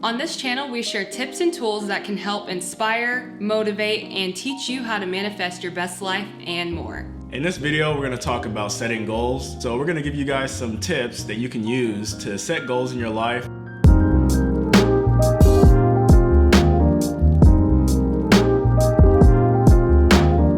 On this channel, we share tips and tools that can help inspire, motivate, and teach you how to manifest your best life and more. In this video, we're going to talk about setting goals. So we're going to give you guys some tips that you can use to set goals in your life.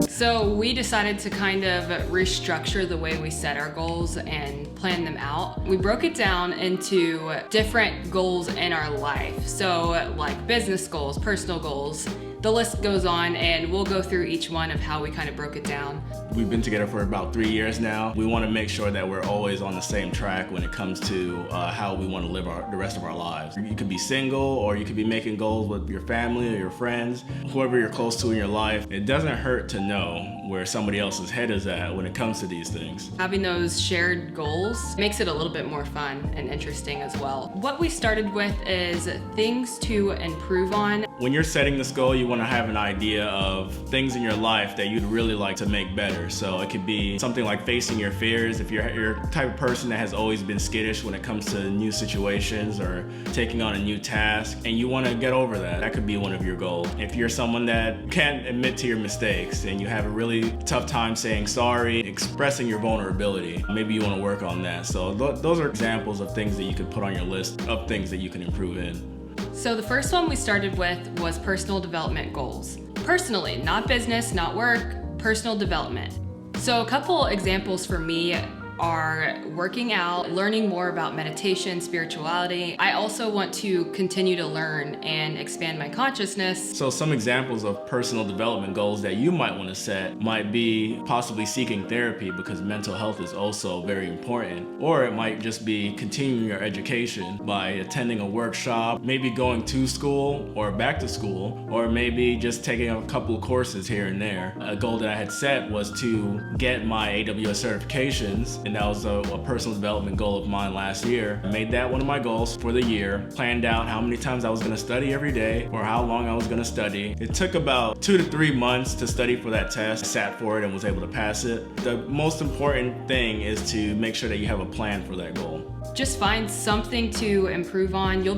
So we decided to kind of restructure the way we set our goals and plan them out. We broke it down into different goals in our life. So like business goals, personal goals, the list goes on, and we'll go through each one of how we kind of broke it down. We've been together for about 3 years now. We want to make sure that we're always on the same track when it comes to how we want to live the rest of our lives. You could be single, or you could be making goals with your family or your friends, whoever you're close to in your life. It doesn't hurt to know where somebody else's head is at when it comes to these things. Having those shared goals makes it a little bit more fun and interesting as well. What we started with is things to improve on. When you're setting this goal, you want to have an idea of things in your life that you'd really like to make better. So it could be something like facing your fears. If you're the type of person that has always been skittish when it comes to new situations or taking on a new task, and you want to get over that, that could be one of your goals. If you're someone that can't admit to your mistakes and you have a really tough time saying sorry, expressing your vulnerability, maybe you want to work on that. So those are examples of things that you could put on your list of things that you can improve in. So the first one we started with was personal development goals. Personally, not business, not work, personal development. So a couple examples for me are working out, learning more about meditation, spirituality. I also want to continue to learn and expand my consciousness. So some examples of personal development goals that you might want to set might be possibly seeking therapy, because mental health is also very important. Or it might just be continuing your education by attending a workshop, maybe going to school or back to school, or maybe just taking a couple of courses here and there. A goal that I had set was to get my AWS certifications, and that was a personal development goal of mine last year. I made that one of my goals for the year, planned out how many times I was gonna study every day or how long I was gonna study. It took about 2 to 3 months to study for that test. I sat for it and was able to pass it. The most important thing is to make sure that you have a plan for that goal. Just find something to improve on. You'll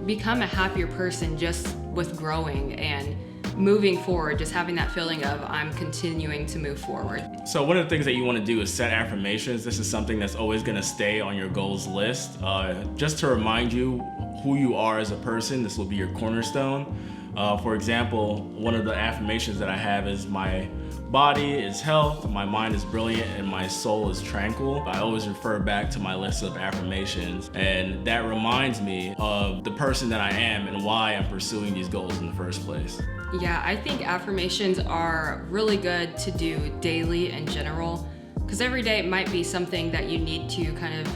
become a happier person just with growing and moving forward, just having that feeling of I'm continuing to move forward. So one of the things that you want to do is set affirmations. This is something that's always going to stay on your goals list. Just to remind you who you are as a person, this will be your cornerstone. For example, one of the affirmations that I have is my body is health, my mind is brilliant, and my soul is tranquil. I always refer back to my list of affirmations, and that reminds me of the person that I am and why I'm pursuing these goals in the first place. Yeah, I think affirmations are really good to do daily in general, because every day it might be something that you need to kind of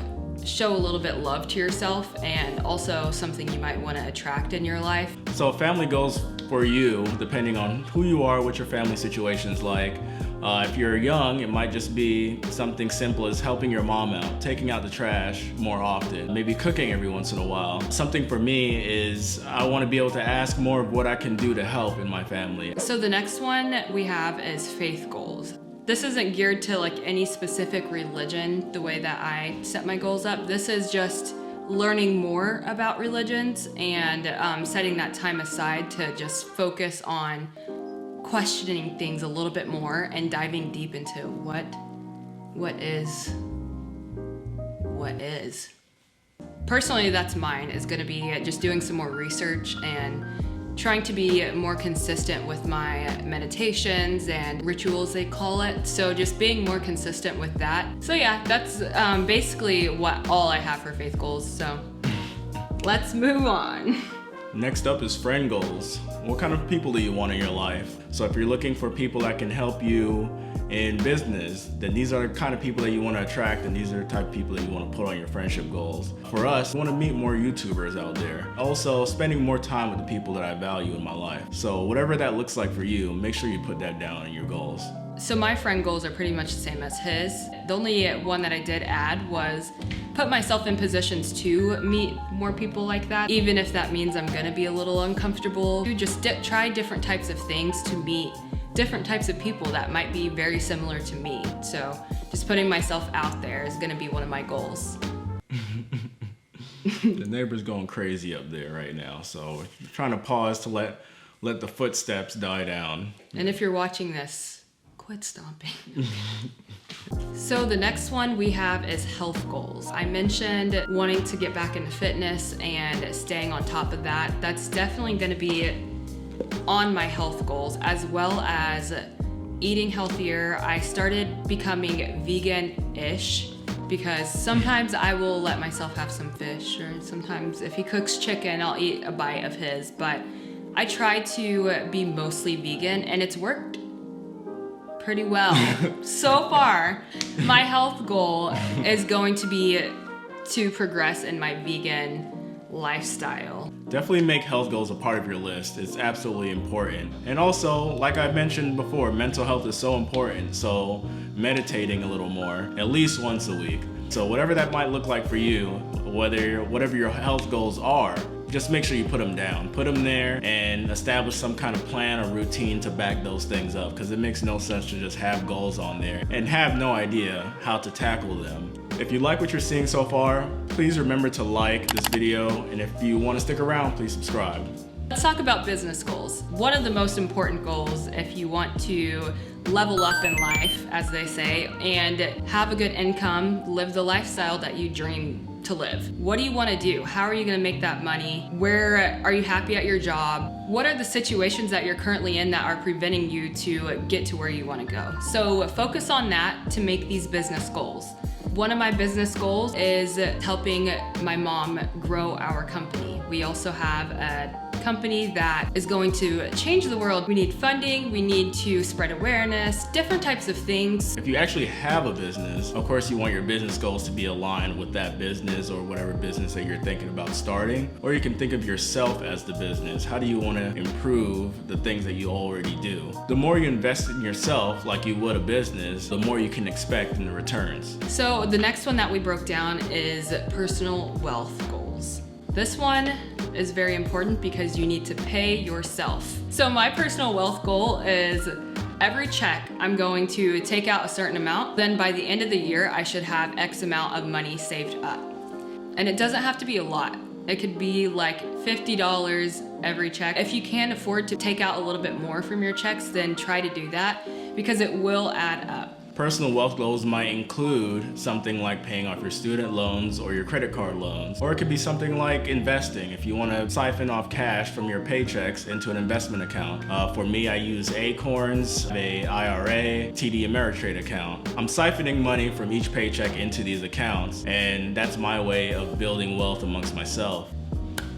show a little bit love to yourself, and also something you might want to attract in your life. So family goals for you, depending on who you are, what your family situation is like. If you're young, it might just be something simple as helping your mom out, taking out the trash more often, maybe cooking every once in a while. Something for me is I want to be able to ask more of what I can do to help in my family. So the next one we have is faith goals. This isn't geared to like any specific religion, the way that I set my goals up. This is just learning more about religions and setting that time aside to just focus on questioning things a little bit more and diving deep into what is. Personally, that's mine, is gonna be just doing some more research and trying to be more consistent with my meditations and rituals, they call it. So just being more consistent with that. So yeah, that's basically all I have for faith goals. So let's move on. Next up is friend goals. What kind of people do you want in your life? So if you're looking for people that can help you in business, then these are the kind of people that you want to attract, and these are the type of people that you want to put on your friendship goals. For us, we want to meet more YouTubers out there. Also, spending more time with the people that I value in my life. So whatever that looks like for you, make sure you put that down in your goals. So my friend goals are pretty much the same as his. The only one that I did add was put myself in positions to meet more people like that, even if that means I'm gonna be a little uncomfortable. To just try different types of things to meet different types of people that might be very similar to me. So just putting myself out there is gonna be one of my goals. The neighbor's going crazy up there right now, so we're trying to pause to let the footsteps die down. And if you're watching this, quit stomping. So the next one we have is health goals. I mentioned wanting to get back into fitness and staying on top of that. That's definitely going to be on my health goals, as well as eating healthier. I started becoming vegan-ish because sometimes I will let myself have some fish, or sometimes if he cooks chicken, I'll eat a bite of his. But I try to be mostly vegan, and it's worked pretty well. So far, my health goal is going to be to progress in my vegan lifestyle. Definitely make health goals a part of your list. It's absolutely important. And also, like I mentioned before, mental health is so important. So meditating a little more, at least once a week. So whatever that might look like for you, whatever your health goals are, just make sure you put them down. Put them there and establish some kind of plan or routine to back those things up, because it makes no sense to just have goals on there and have no idea how to tackle them. If you like what you're seeing so far, please remember to like this video, and if you want to stick around, please subscribe. Let's talk about business goals. One of the most important goals if you want to level up in life, as they say, and have a good income, live the lifestyle that you dream to live. What do you want to do? How are you going to make that money? Where are you happy at your job? What are the situations that you're currently in that are preventing you to get to where you want to go? So focus on that to make these business goals. One of my business goals is helping my mom grow our company. We also have a company that is going to change the world. We need funding, we need to spread awareness, different types of things. If you actually have a business, of course you want your business goals to be aligned with that business or whatever business that you're thinking about starting. Or you can think of yourself as the business. How do you want to improve the things that you already do? The more you invest in yourself like you would a business, the more you can expect in the returns. So the next one that we broke down is personal wealth goals. This one is very important because you need to pay yourself. So my personal wealth goal is every check I'm going to take out a certain amount. Then by the end of the year, I should have X amount of money saved up. And it doesn't have to be a lot. It could be like $50 every check. If you can't afford to take out a little bit more from your checks, then try to do that because it will add up. Personal wealth goals might include something like paying off your student loans or your credit card loans. Or it could be something like investing. If you want to siphon off cash from your paychecks into an investment account. For me, I use Acorns, a IRA, TD Ameritrade account. I'm siphoning money from each paycheck into these accounts, and that's my way of building wealth amongst myself.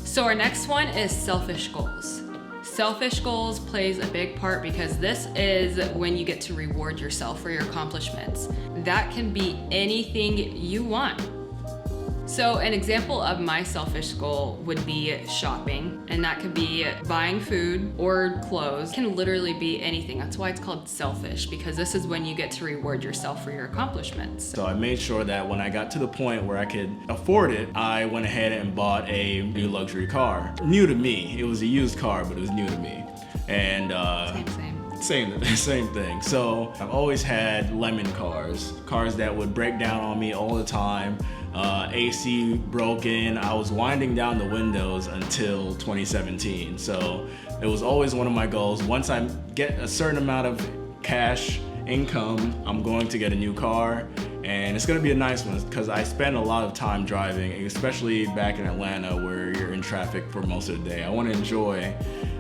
So our next one is selfish goals. Selfish goals plays a big part because this is when you get to reward yourself for your accomplishments. That can be anything you want. So an example of my selfish goal would be shopping, and that could be buying food or clothes. It can literally be anything. That's why it's called selfish, because this is when you get to reward yourself for your accomplishments. So I made sure that when I got to the point where I could afford it, I went ahead and bought a new luxury car. New to me. It was a used car, but it was new to me. And Same thing. So I've always had lemon cars that would break down on me all the time. AC broken. I was winding down the windows until 2017. So it was always one of my goals. Once I get a certain amount of cash income, I'm going to get a new car. And it's going to be a nice one because I spend a lot of time driving, especially back in Atlanta where you're in traffic for most of the day. I want to enjoy,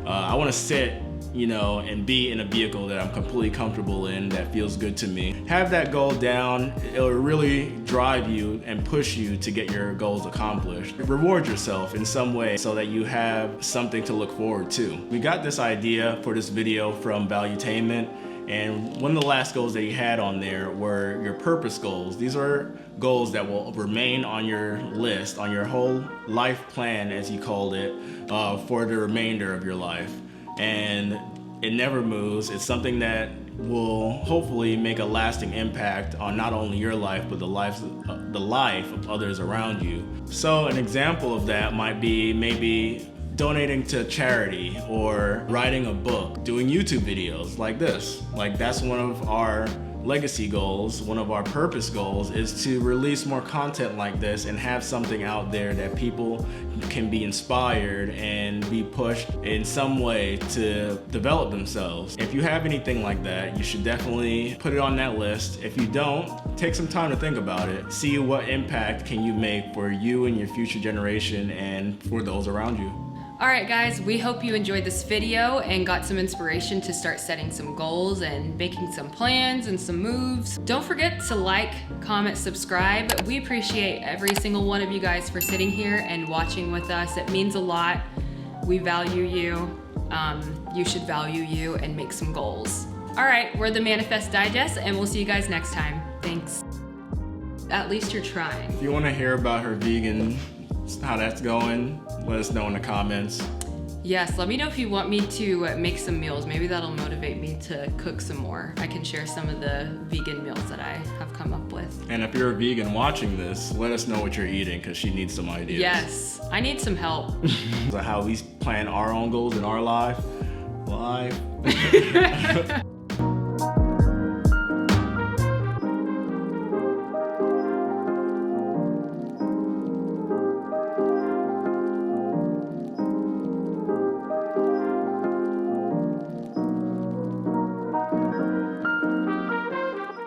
I want to sit, and be in a vehicle that I'm completely comfortable in, that feels good to me. Have that goal down. It'll really drive you and push you to get your goals accomplished. Reward yourself in some way so that you have something to look forward to. We got this idea for this video from Valuetainment, and one of the last goals that he had on there were your purpose goals. These are goals that will remain on your list, on your whole life plan, as he called it, for the remainder of your life. And it never moves. It's something that will hopefully make a lasting impact on not only your life, but the life of others around you. So an example of that might be maybe donating to charity or writing a book, doing YouTube videos like this. Like that's one of our legacy goals, one of our purpose goals, is to release more content like this and have something out there that people can be inspired and be pushed in some way to develop themselves. If you have anything like that, you should definitely put it on that list. If you don't, take some time to think about it. See what impact can you make for you and your future generation and for those around you. All right, guys, we hope you enjoyed this video and got some inspiration to start setting some goals and making some plans and some moves. Don't forget to like, comment, subscribe. We appreciate every single one of you guys for sitting here and watching with us. It means a lot. We value you. You should value you and make some goals. All right, we're the Manifest Digest, and we'll see you guys next time. Thanks. At least you're trying. If you want to hear about her vegan, how that's going, let us know in the comments. Yes, let me know if you want me to make some meals. Maybe that'll motivate me to cook some more. I can share some of the vegan meals that I have come up with. And if you're a vegan watching this, let us know what you're eating because she needs some ideas. Yes, I need some help. How we plan our own goals in our life.